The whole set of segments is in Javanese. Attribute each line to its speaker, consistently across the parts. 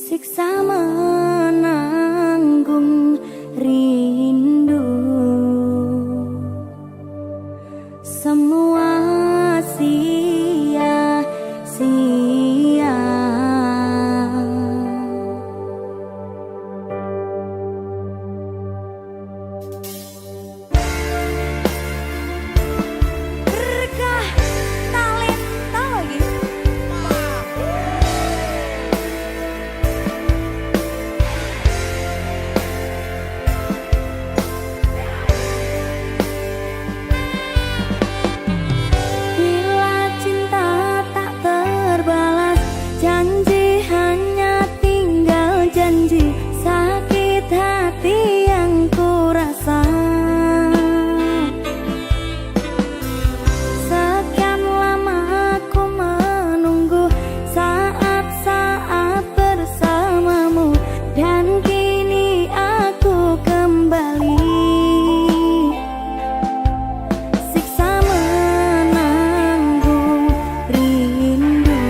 Speaker 1: Siksa menanggung rindu, semua sia-sia. Berkah talenta lagi. Janji hanya tinggal janji, sakit hati yang ku rasa. Sekian lama aku menunggu saat-saat bersamamu, dan kini aku kembali. Siksa menanggung rindu,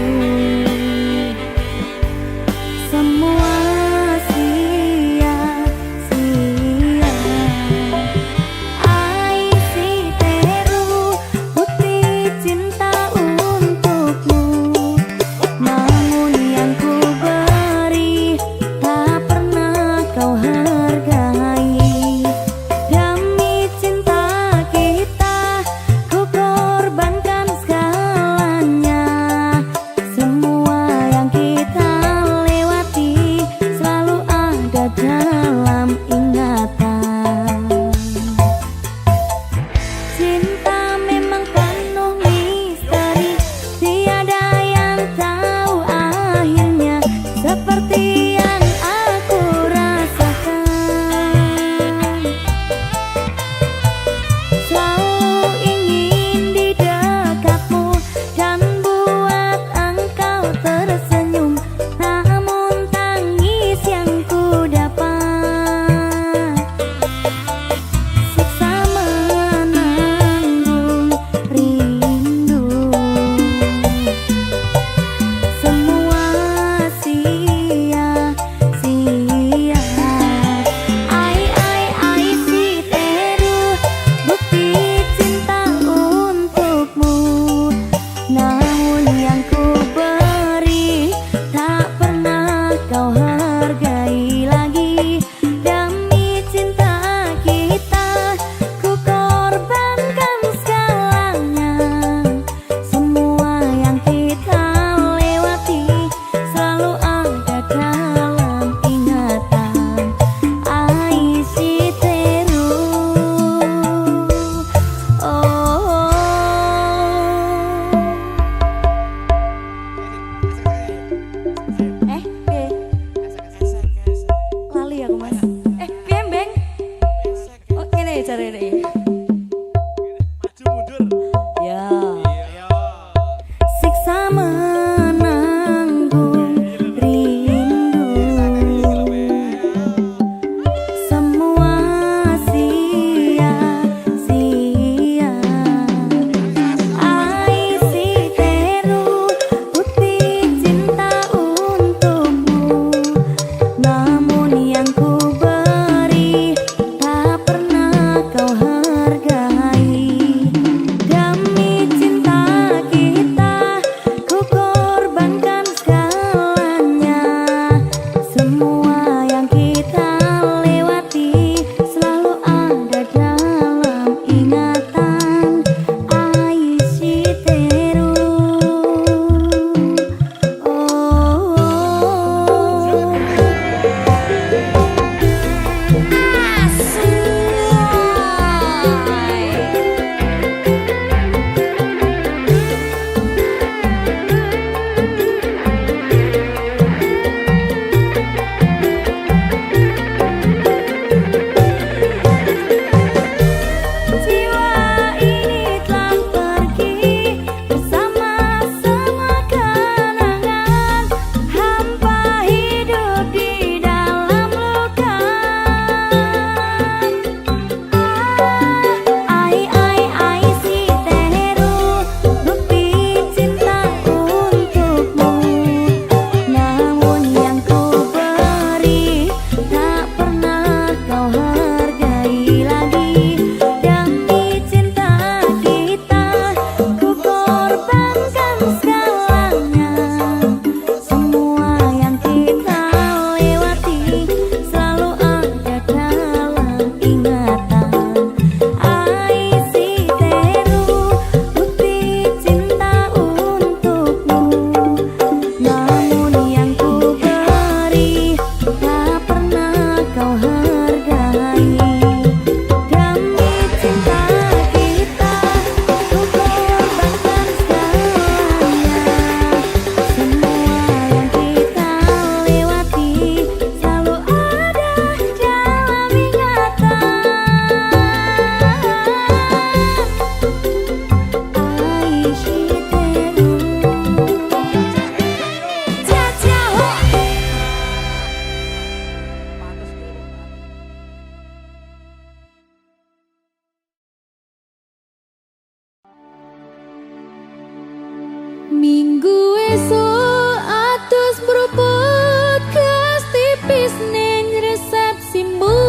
Speaker 1: Esuk atus mruput gas tipis ning resepsimu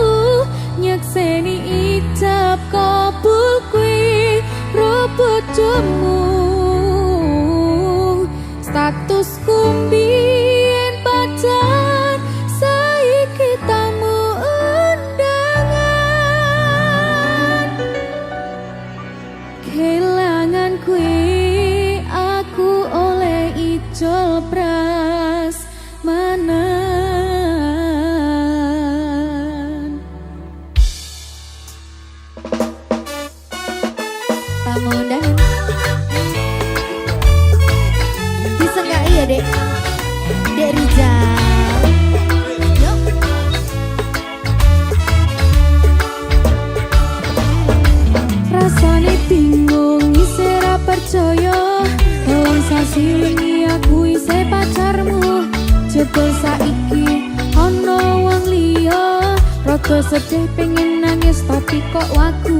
Speaker 1: nyekseni ijab kabul kuwi robot jemu statusku mbien pacar saiki tamu undangan kelangan kuwi aku oleh ijol pras manan tamu undangan bisa nggak iya dek Rizal yuk rasane bingung isih ra percaya wong sasi wingi aku isih pacarmu jebul saiki ana wong liya rada sedih pengen nangis tapi kok wagu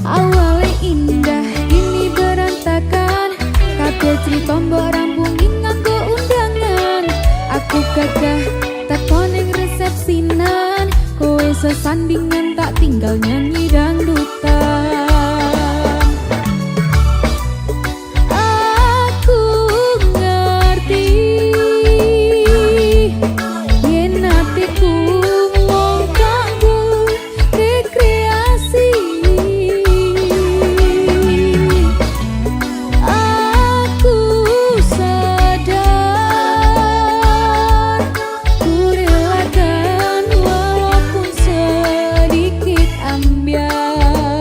Speaker 1: awale indah ini berantakan kabeh cerita mbok rampungi nganggo undangan aku gagah teko ning resepsinan kowe sesandingan tak tinggal nyanyi dangdutan aku ngerti yen atiku mung kanggo rekreasi aku sadar ku relakan walaupun sedikit ambiar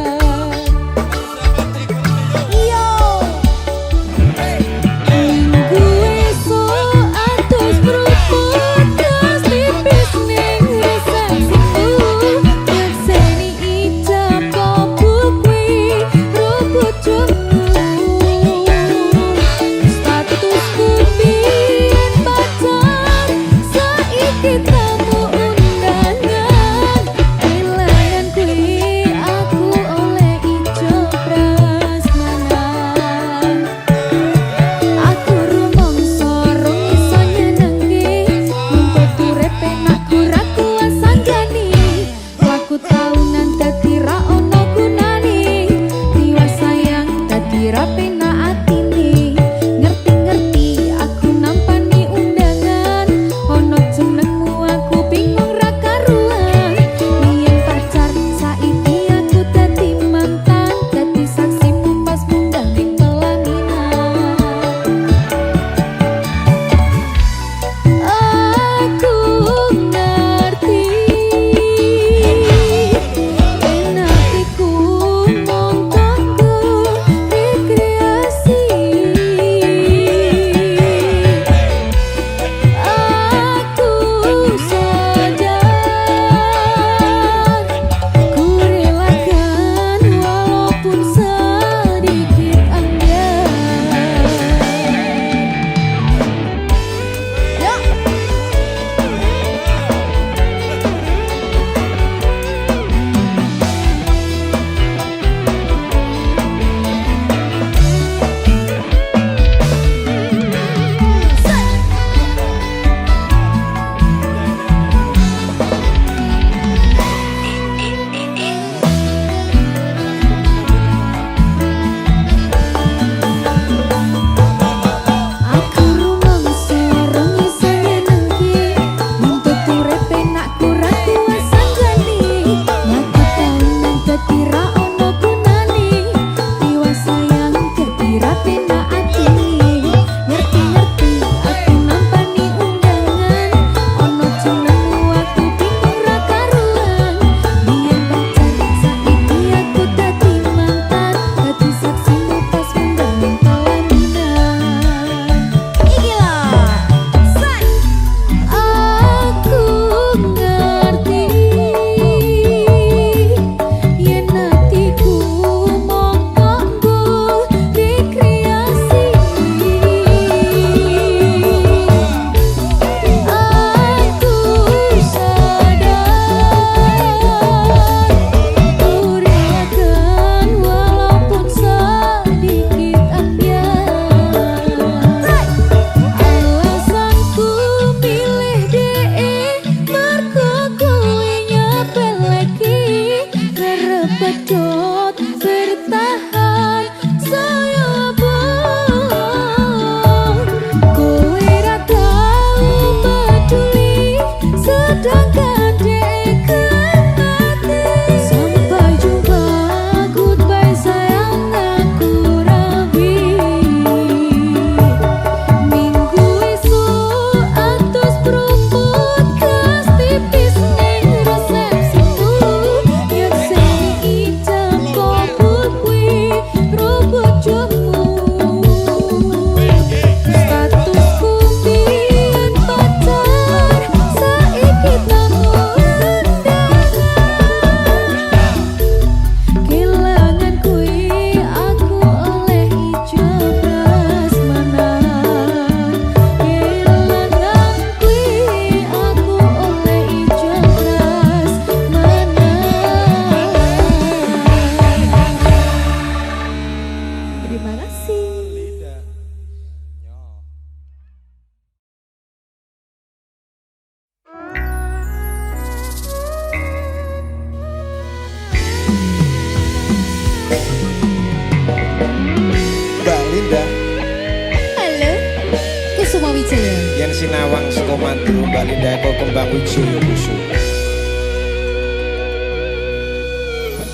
Speaker 1: Kusuma Wijaya.
Speaker 2: Yen sinawang saka Mandru Mbak Linda Eko Kembang Wijaya Kusuma.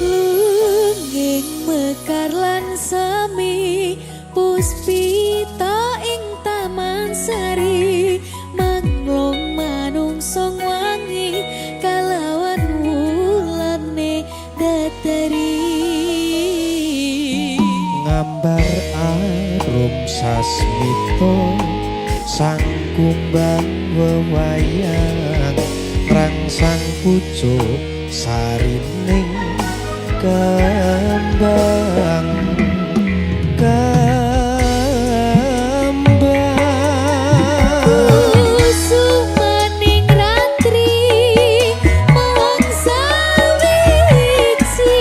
Speaker 1: Lungging mekar lan semi puspita ing taman sari manglong manungsong wangi kalawan wulane datari
Speaker 2: Ngambar arum sasmito sang kumbang wewayang rangsang pucuk sarining kembang
Speaker 1: Kusumaning ratri mangsa wiji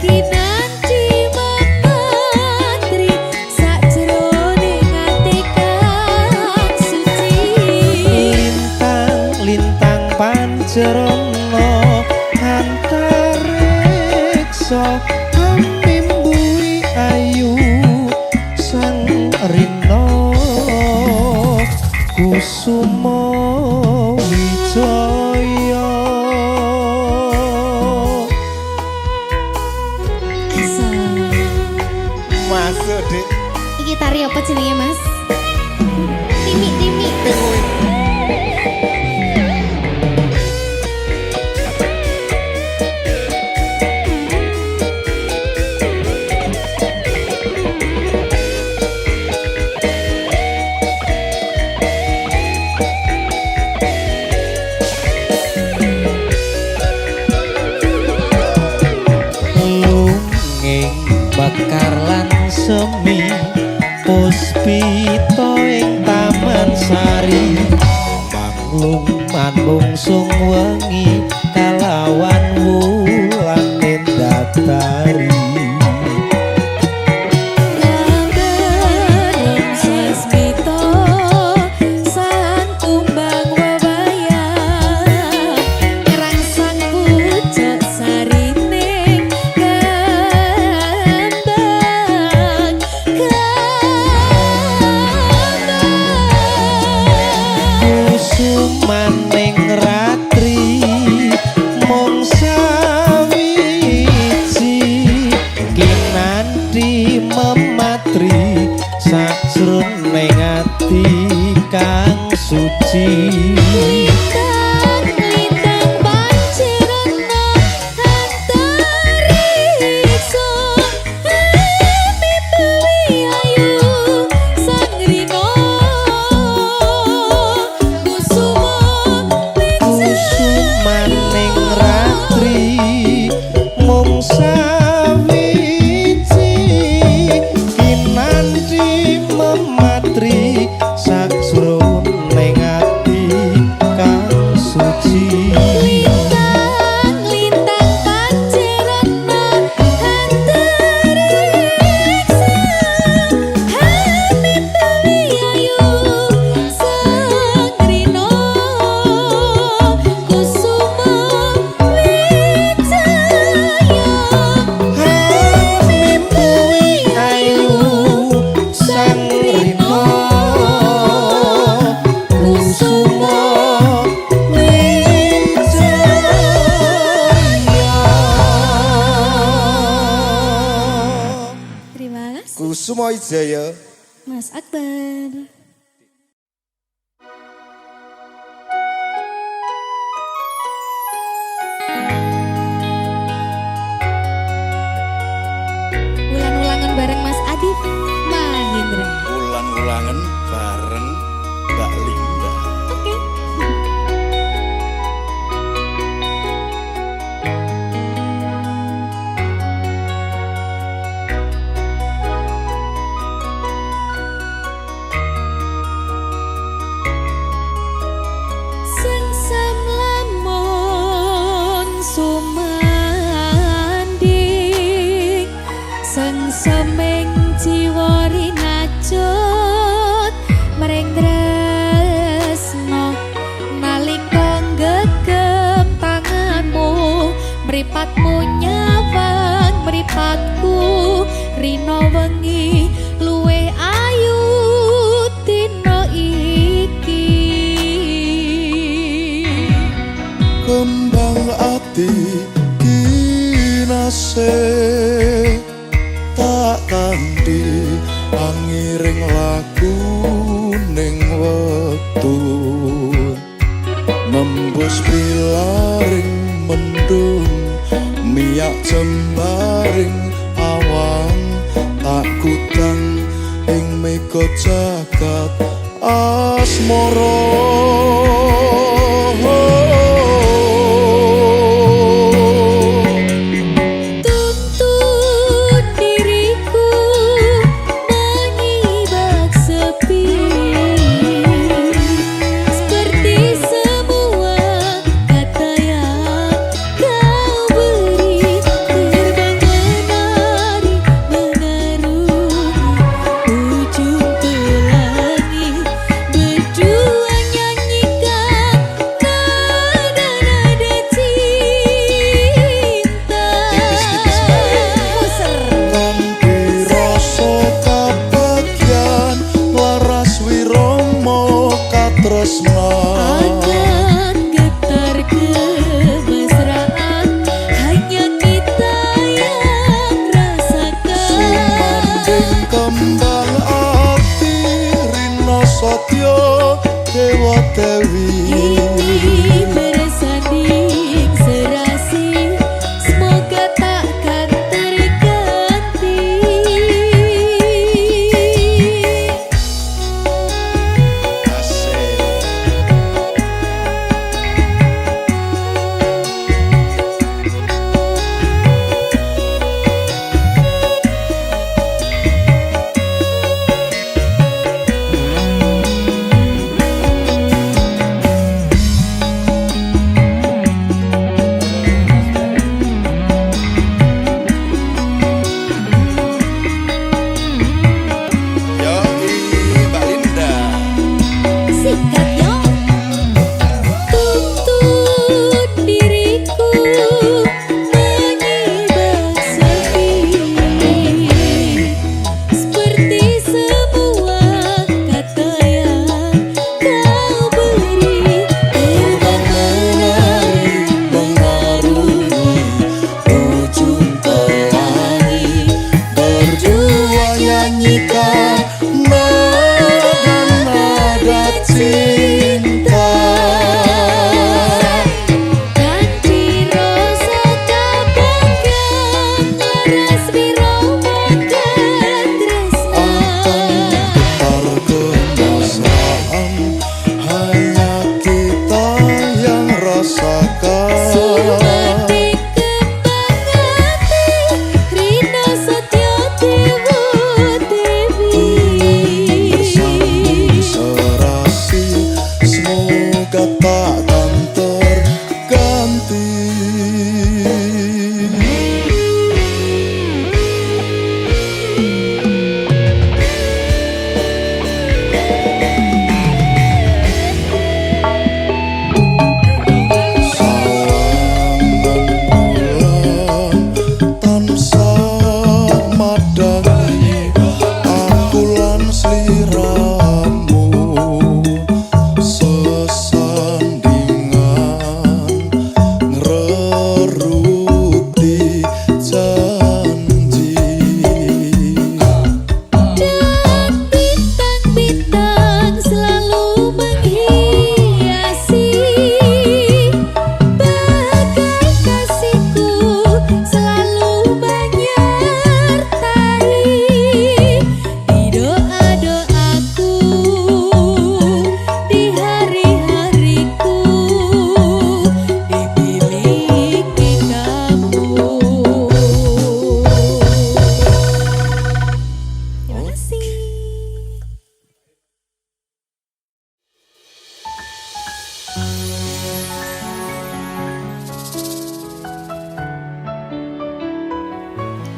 Speaker 1: kinanti mematri sajroning ati kang suci
Speaker 2: lintang pancerana antariksa mimbui ayu sang rina Kusuma Wijaya masuk Dik.
Speaker 1: Iki tari apa jenenge Mas? Timi.
Speaker 2: Bakar lan semi puspita ing taman sari manglung manungsung wengi kalawan wulan datari maning ratri mung sawiji kinanti mematri sajroning ati kang suci Kusuma Wijaya
Speaker 1: Mas Akbar. Ulang-ulangan bareng Mas Adif Mahindra.
Speaker 2: ulang-ulangan bareng Mbak Linda.
Speaker 1: Oke. Sengsam lamun sumanding sengsemeng jiwa rinajut mereng tresno nalika gegem tanganmu mripatmu nyawang mripatku rino wengi luwe ayu dina
Speaker 3: ning wektu nembus pilaring mendung miyak jembaring awang tak kutang ing mega jagat asmara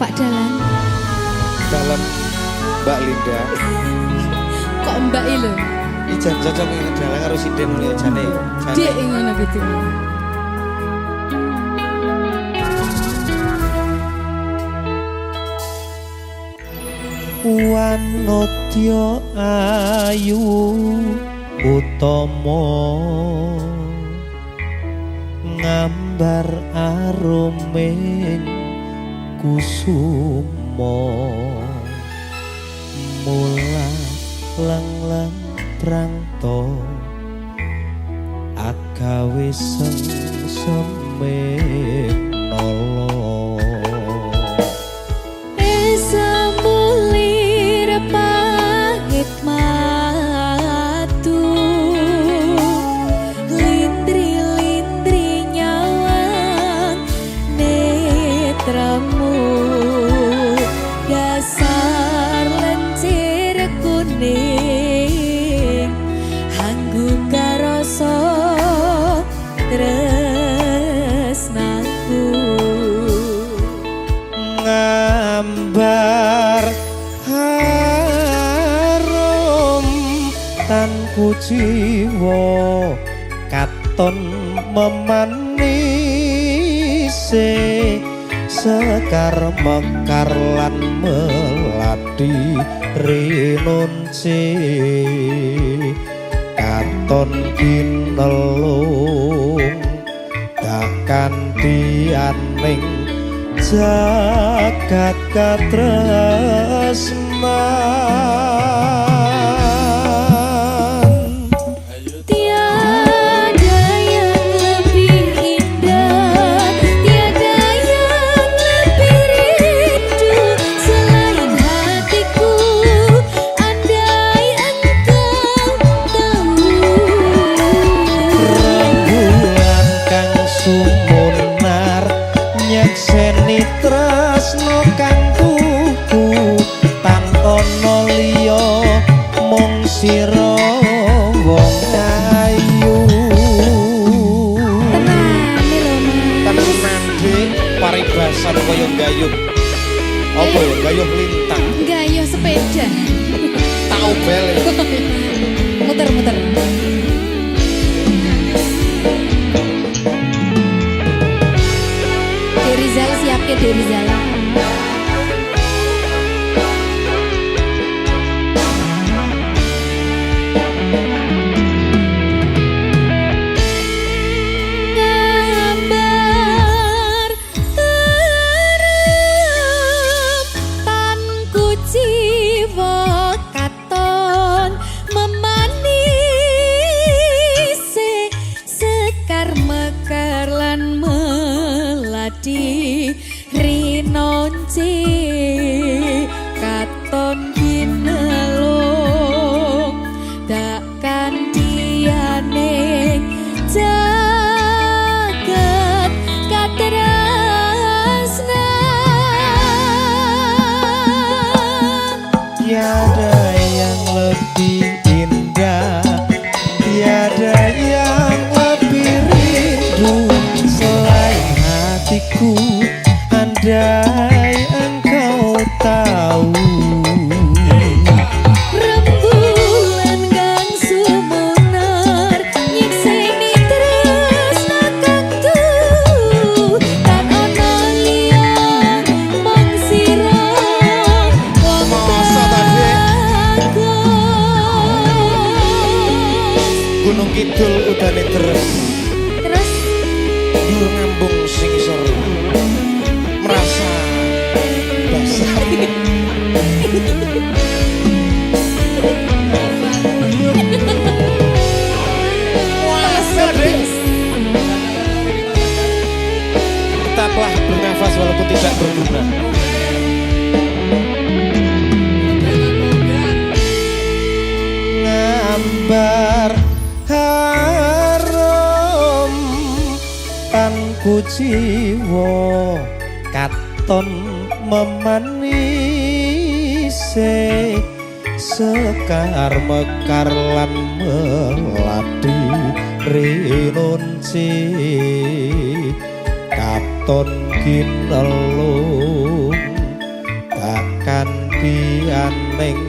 Speaker 1: Pak Dalan.
Speaker 2: Dalam Mbak Linda.
Speaker 1: Kok Mbak lho?
Speaker 2: Iki jan cocok ngene dalan karo siden ngene jane.
Speaker 1: Dek ngono gitu.
Speaker 4: Wanodya ayu utama ngambar aruming kusuma mula lang-lang prangto agawe semek nolo
Speaker 1: Esa mulir pahit matu Lindri-lindri nyawang netramu Dasar lencir kuning Hanggu karoso tresnaku
Speaker 4: Ngambar harum tanku jiwa katon memanise sekar mekar lan melati rinunce katon kinelung dakan dianing jagat katresnan
Speaker 1: Tiada yang lebih indah Tiada yang lebih rindu Selain hatiku Andai engkau tahu
Speaker 4: rembulan kang sumunar nyekseni tresno kang tuku tan ana liya mung sira wong ayu tenan dik paribasan kaya gayuh apa ya gayuh lintang
Speaker 1: Gayuh sepeda
Speaker 4: tau bel
Speaker 1: Muter-muter Derizal siap ke Derizal Gambar terem tanku jiwa katon memanisi sekar mekar lan melati rinonci katon ginelung takkan diane jagat katresnan
Speaker 4: tiada yang lebih indah tiada yang lebih rindu selain hatiku andai engkau tahu
Speaker 1: rembulan kang sumunar nyekseni tresna kang tuhu tak ana liya mung sira wong
Speaker 4: Masa ta, Dik?
Speaker 1: bagus
Speaker 4: Gunung Kidul udane terus
Speaker 1: terus
Speaker 4: dur ngambung sing isor merasa basah tetaplah bernafas walaupun tidak berguna ngambar harum tanku jiwa katon memanise sekar mekar lan melati rinunci katon kinelung takkan dianing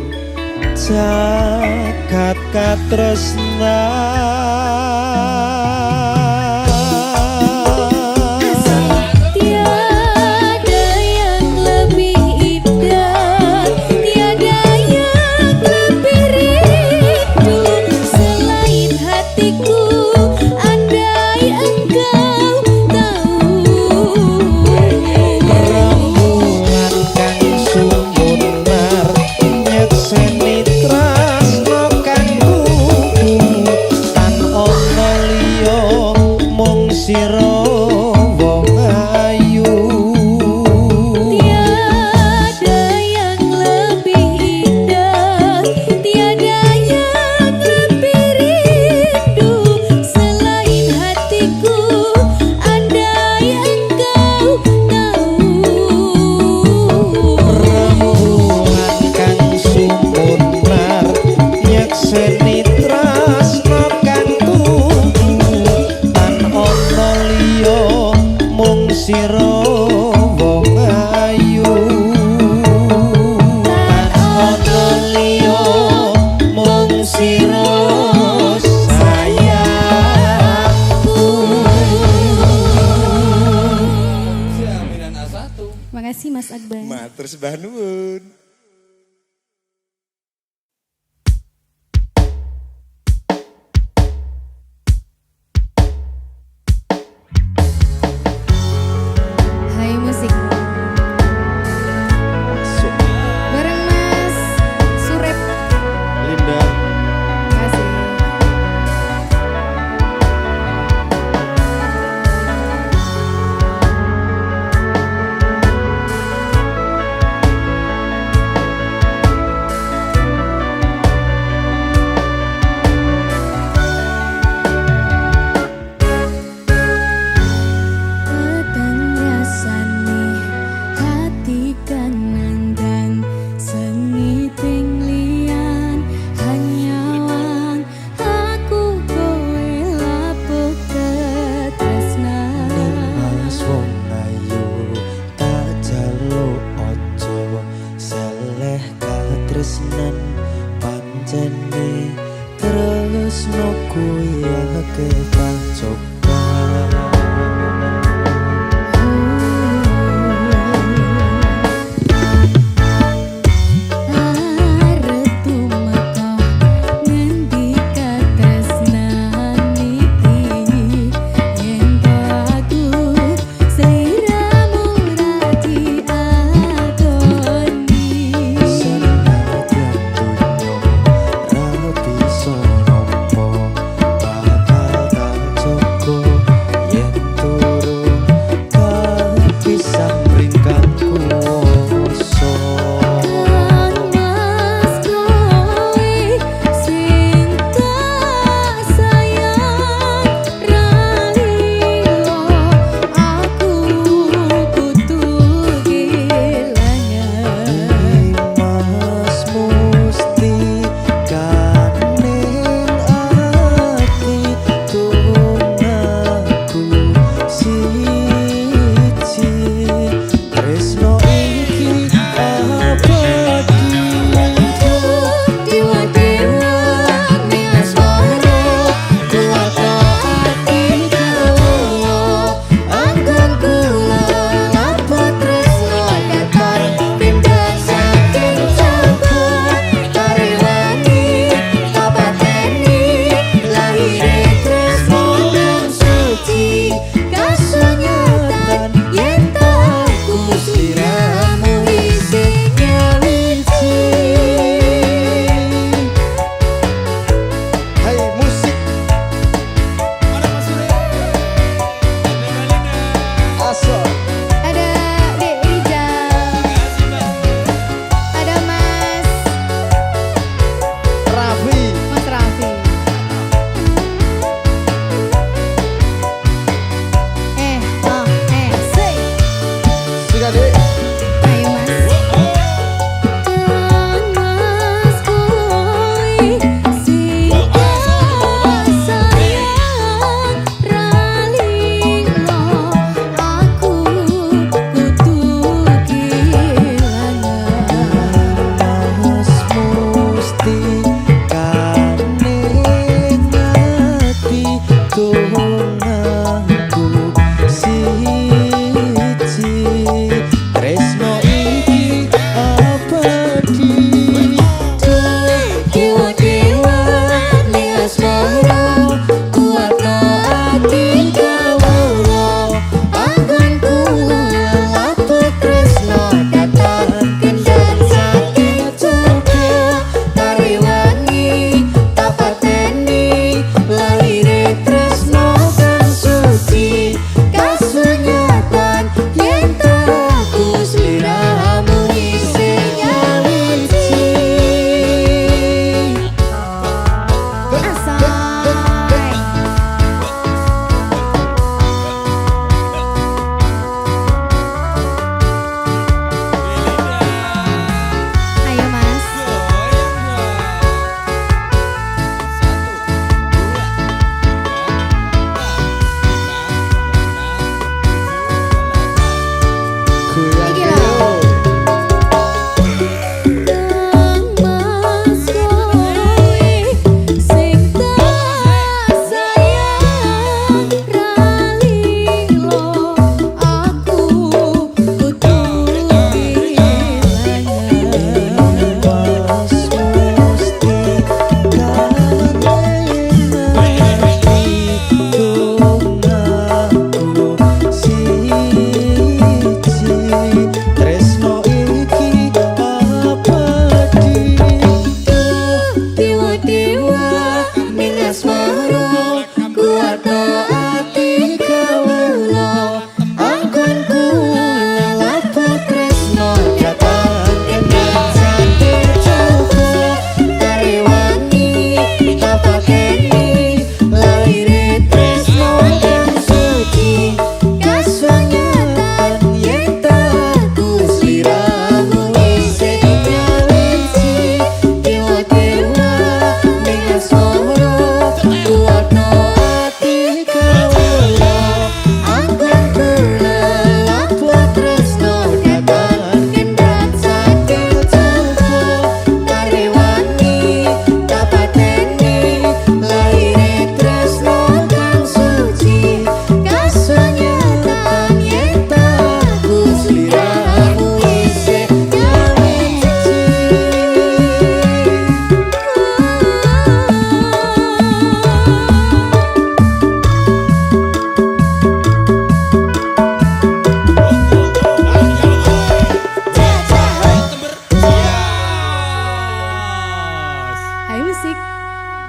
Speaker 4: jagat katresnan
Speaker 1: tiada yang lebih indah tiada yang lebih rindu selain hatiku andai engkau tahu
Speaker 4: rembulan kang sumunar nyekseni tresno
Speaker 3: Matur sembah nuwun.
Speaker 1: Hai musik
Speaker 4: Masuk
Speaker 1: bareng Mas Surep.
Speaker 4: Linda.
Speaker 1: Kasih. Petang rasane hati kan nandang sengiting lian hanya wang aku kowe lapuk ketresnan.
Speaker 5: Mas wong ayu tak jaluk ojo seleh katresnan pancene tresno kuwi akeh pacoba.
Speaker 1: Arep tumeka ngendi katresnan iki yen aku sliramu ra diakoni.
Speaker 5: Senadyan dunyo ra bisa nampa bakal tak joko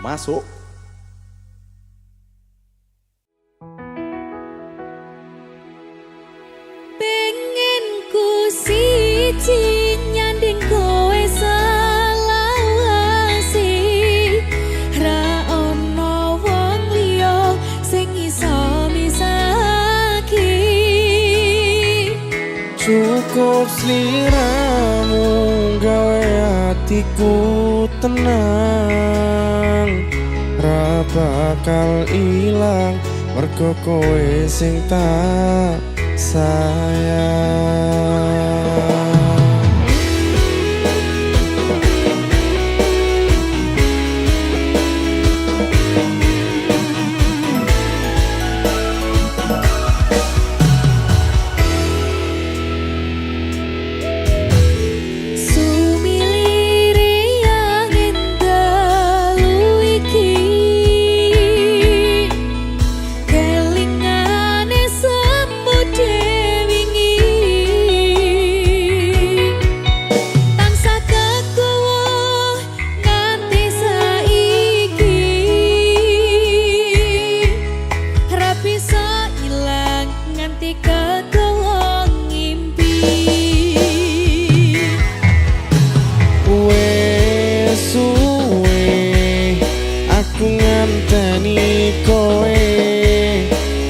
Speaker 3: Masuk.
Speaker 1: Pengen ku siji nyanding kowe selawase ra ono wong liya sing iso misaki.
Speaker 3: Cukup sliramu gawe hatiku tenang, ra bakal ilang mergo kowe sing tak sayang.
Speaker 1: Sumilire angin dalu iki kelingane semut wingi tansah kegowo nganti saiki ra bisa ilang nganti kegowo ngimpi.
Speaker 3: Wes suwe aku nganteni kowe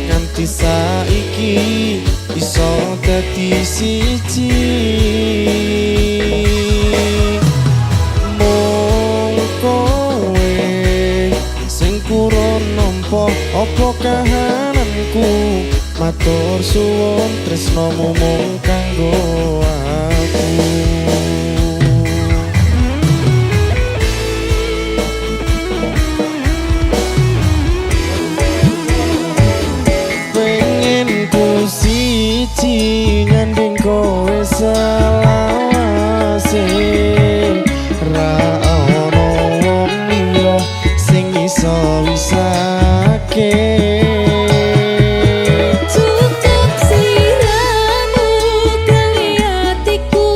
Speaker 3: nganti saiki iso dadi siji. Mung kowe sing kurang nampa apa kahananku, matur suwun tresnomu mung kanggo aku. Pengen ku siji nyanding kowe selawase ra ono wong liya sing iso wisake.
Speaker 1: Cukup sliramu gawe atiku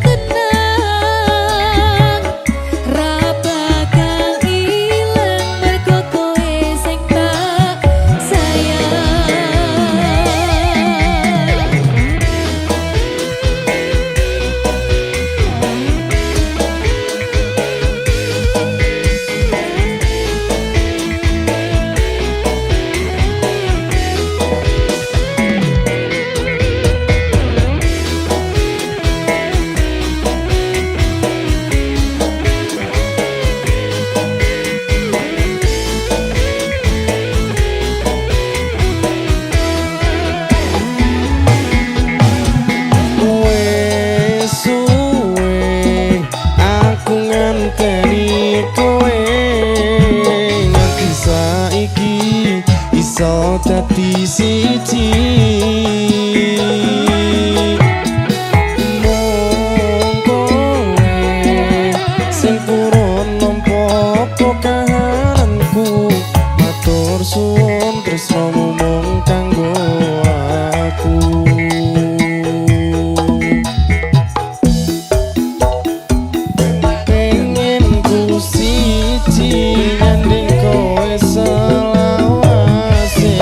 Speaker 1: tenang, ra bakal ilang mergo kowe sing tak sayang.
Speaker 3: Wes suwe aku nganteni kowe nganti saiki iso dadi siji. Mung kowe sing kurang nampa apa kahananku, matur suwun tresnomu mung kanggo aku. Pengen ku siji nyanding kowe selawase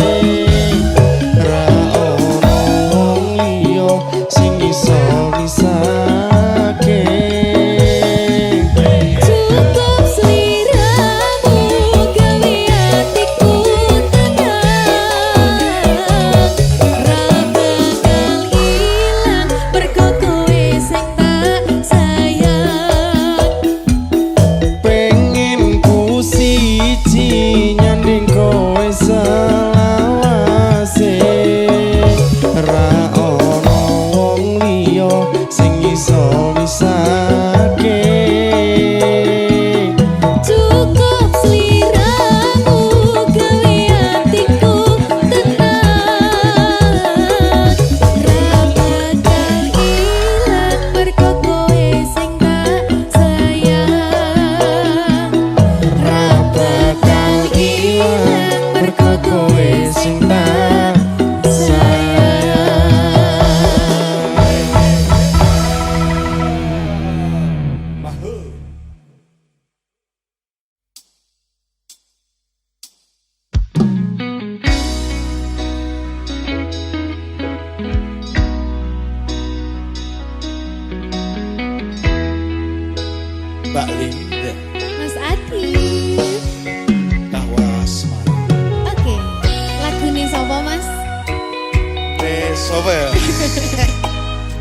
Speaker 3: ra ono wong liya sing iso misake.
Speaker 1: Cukup sliramu gawe atiku tenang,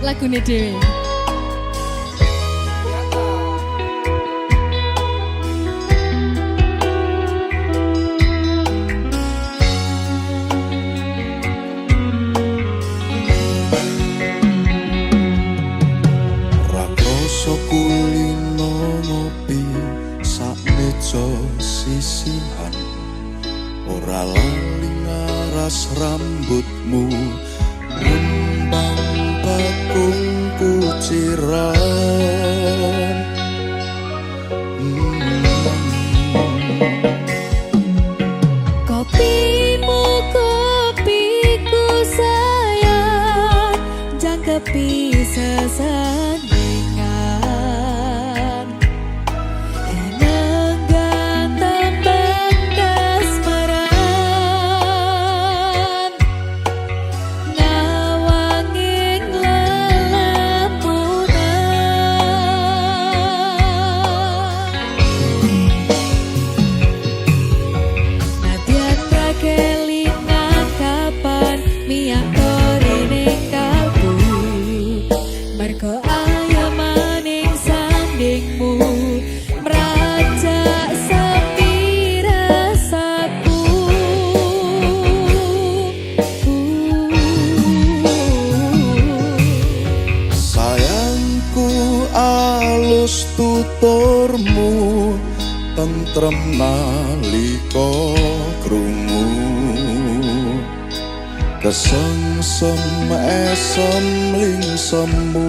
Speaker 1: Lagune dhewe.
Speaker 3: Rakrasa kulino ngopi sak meja sisihan, ora lali ngaras rambutmu ngembang bakung kuciran.
Speaker 1: Kopimu kopiku sayang, jangkepi sesandingan. Enenggan tembang kasmaran, ngawanging lelamunan. Nadyan rakelingan kapan miyak korine kalbu, mergo ayamaning sandingmu merajak sepi rasaku.
Speaker 3: Sayangku alus tuturmu, tentrem nalika krungu, kesengsem esem lingsemu,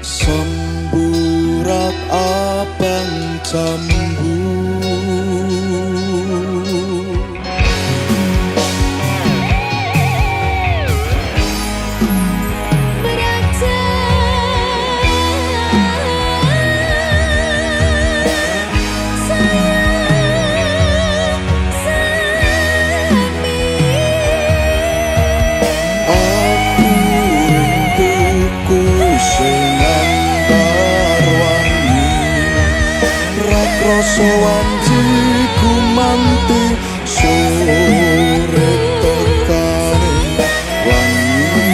Speaker 3: semburat abang jambu. Aku rinduku sing andar wangi, rakrasa wanci gumanti sore tekane wangi.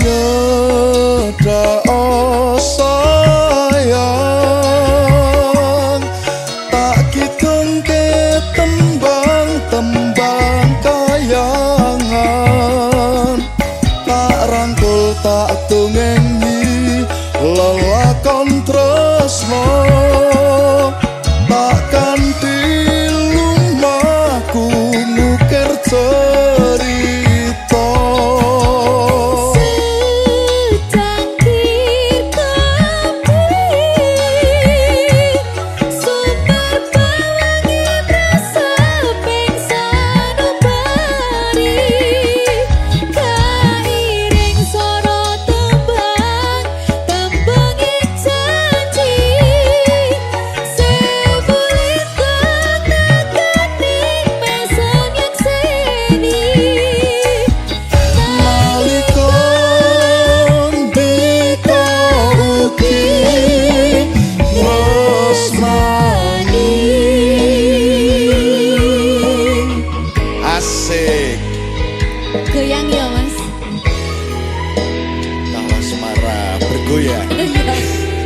Speaker 3: Nyedak sayang, tak kidungke tembang-tembang kayangan, tak rangkul tak dongengi lelakon tresno, tak kanthi lumahku nukir cerita.
Speaker 1: Secangkir kopi, sumber pewangi rasa pingsan ubari, kairing swara tembang, tembangi janji, sebulir nakaning mesem nyekseni.
Speaker 3: Nalika ndika ugi tresnani. Asik
Speaker 1: Goyang ya mas.
Speaker 3: Tawa Semara bergoyang.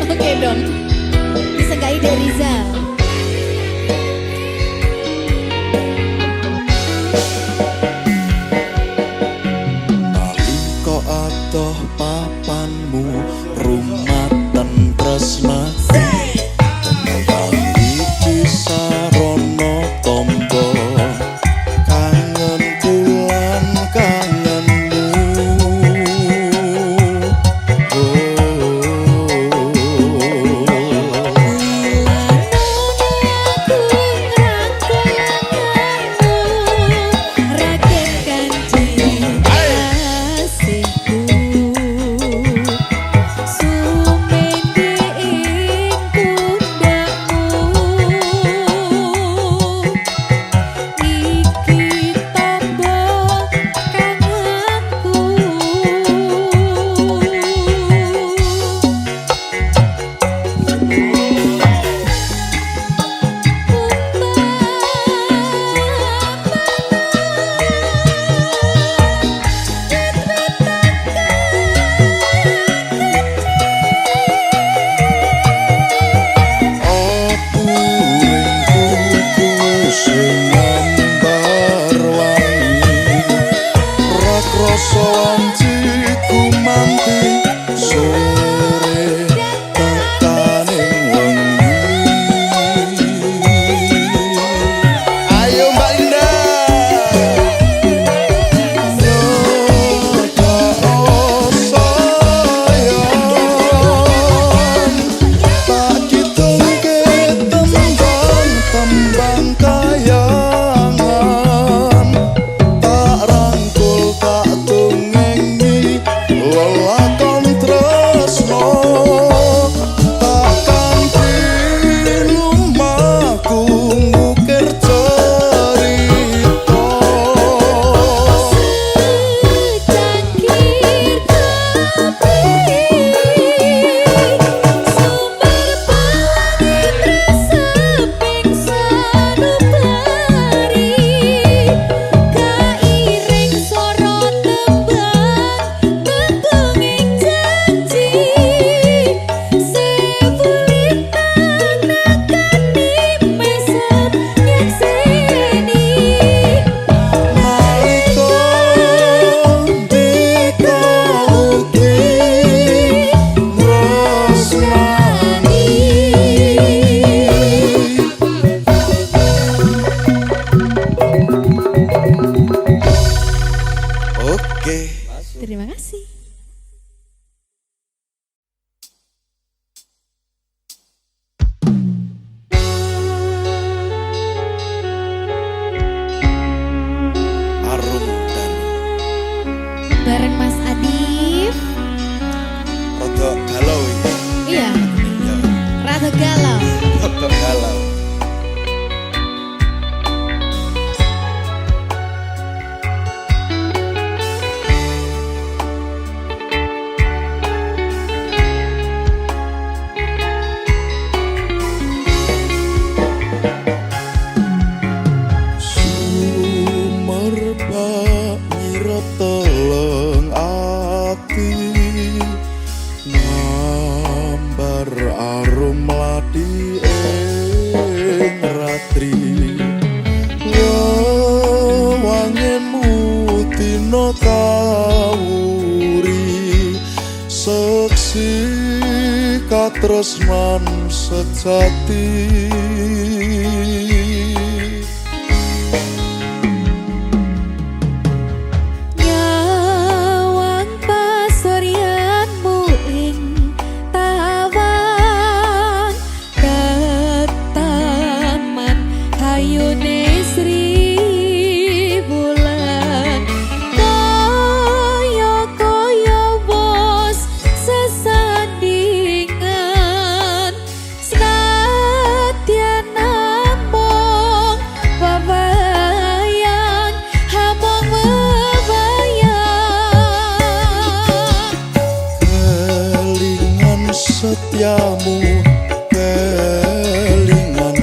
Speaker 1: Oke dong. Disengkai dari Rizal.
Speaker 3: Nalika adoh papanmu rumaten tresnati, tembang iki sarana tamba kangen kulan kangenmu.
Speaker 1: Sumende ing
Speaker 3: ati nambar arum mladi ing ratri wangemu dina kawuri seksi katresnan sejati
Speaker 1: nyawang pasuryanmu ing tawang ketaman hayune Sri Bulan kaya bos sesandingan senadyan namung bebayang hamong bebayang
Speaker 3: kelingan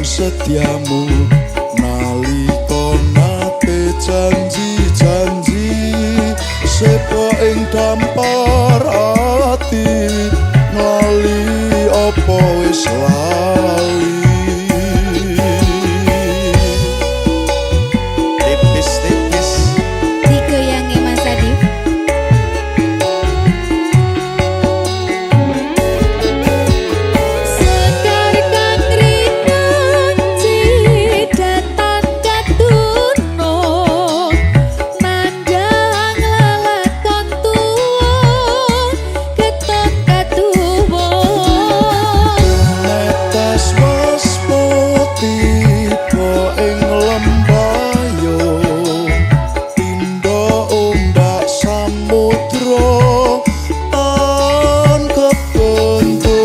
Speaker 3: setiamu nalika nate janji-janji sepo ing dampar ati ngali apa wis lali
Speaker 4: Tipis-tipis
Speaker 1: digoyangi Mas Adif. Sekar kang rinang cidatan katuno mandang lelakon tuwa keton katuwa
Speaker 3: netes mas tiba ing lembayung tindo ombak samudra tan kebentuk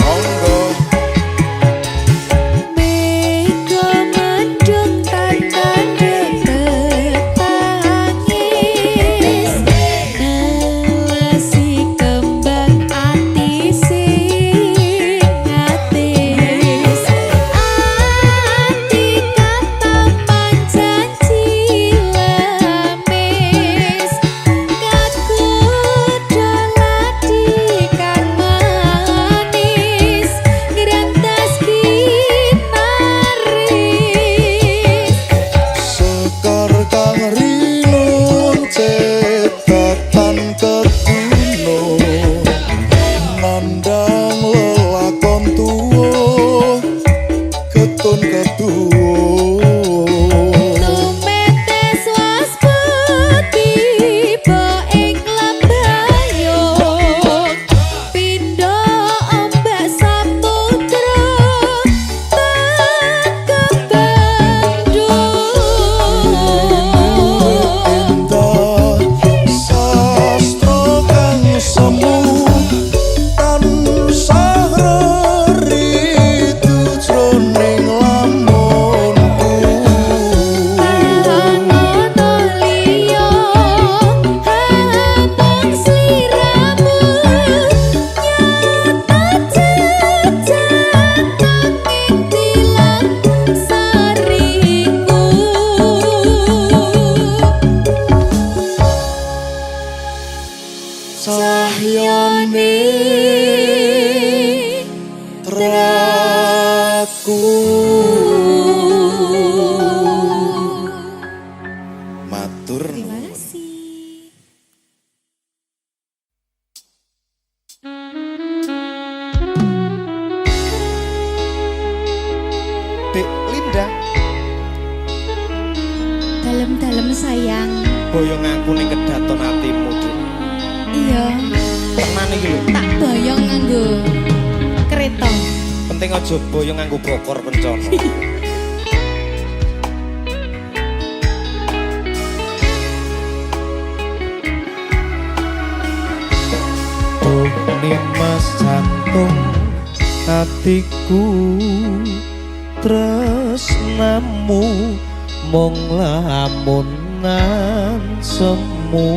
Speaker 3: monggo
Speaker 1: mega mandeng tandane tetangis nelasi kembang ati sing atis ati kata panjanji lemes kaku doladi kan manis grantas kinaris
Speaker 3: sekar kang rinun cetatan ketuno nandang lelakon tuwa ketun ketuwa
Speaker 1: tumetes waspati tiba ing lembayung pindha ombak samudra tak kebandung
Speaker 3: indah sastra kang semu tansah reritu jroning lamunku
Speaker 1: Tangono liya hamong sliramu nyata jejak nanging tilang sariku
Speaker 3: sahyane traku matur
Speaker 1: Terima
Speaker 3: nuwun.
Speaker 1: kasih.
Speaker 4: Dek Linda
Speaker 1: Dalem-dalem sayang.
Speaker 4: boyong aku ning kedaton atimu Dek.
Speaker 1: Iya,
Speaker 4: Tenan iki lho.
Speaker 1: tak boyong nganggo kereta.
Speaker 4: Penting aja boyong nganggo bokor kencana.
Speaker 3: nimas jantung hatiku tresnamu mung lamunan semu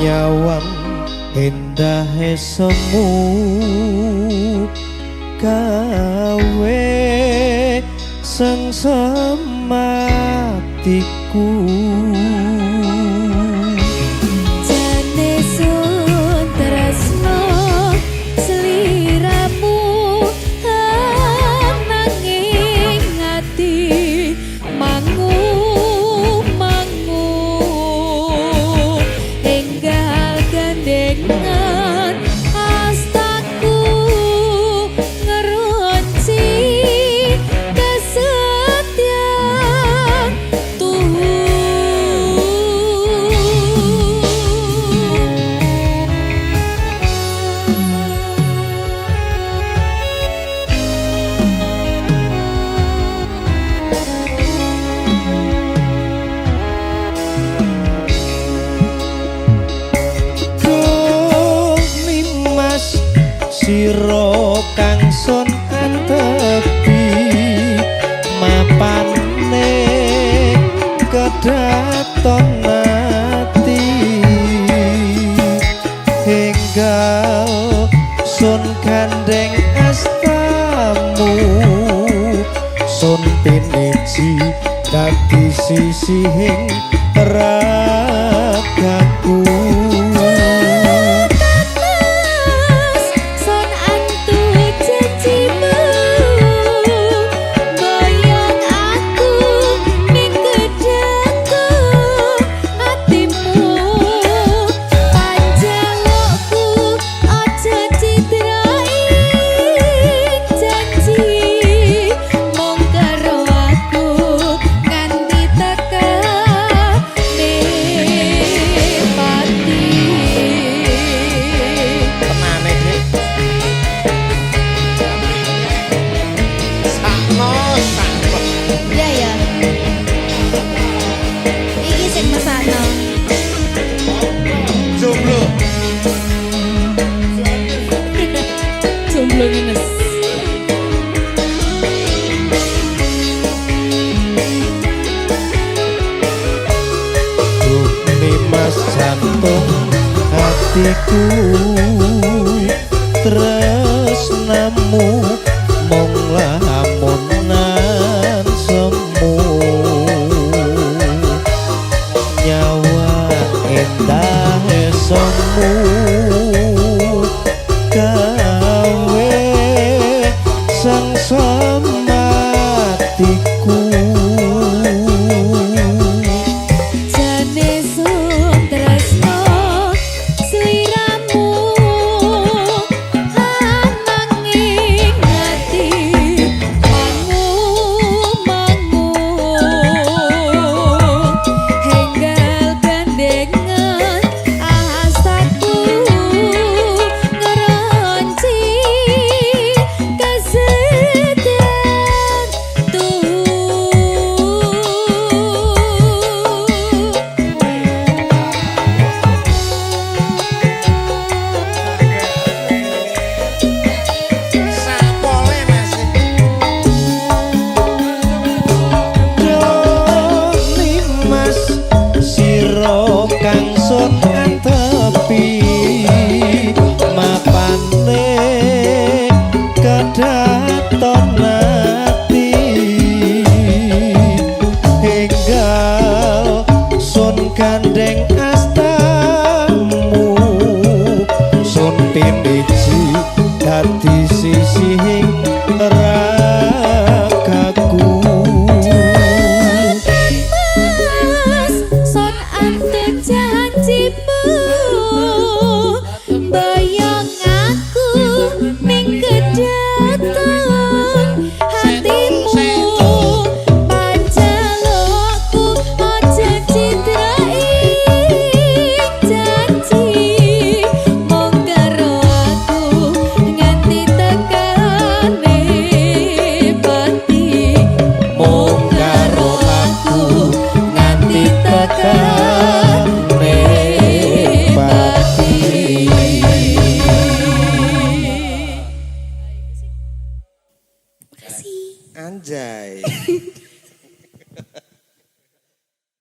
Speaker 3: nyawang indah semu gawe sengsematiku
Speaker 1: Jane sun tresno sliramu nanging ati mangu enggal gandengan astaku ngerunci kesetiaan
Speaker 3: siro kang sun antepi mapane kedaton ati enggal sun gandeng astamu sun piniji dadi sisihing ragaku jantung hatiku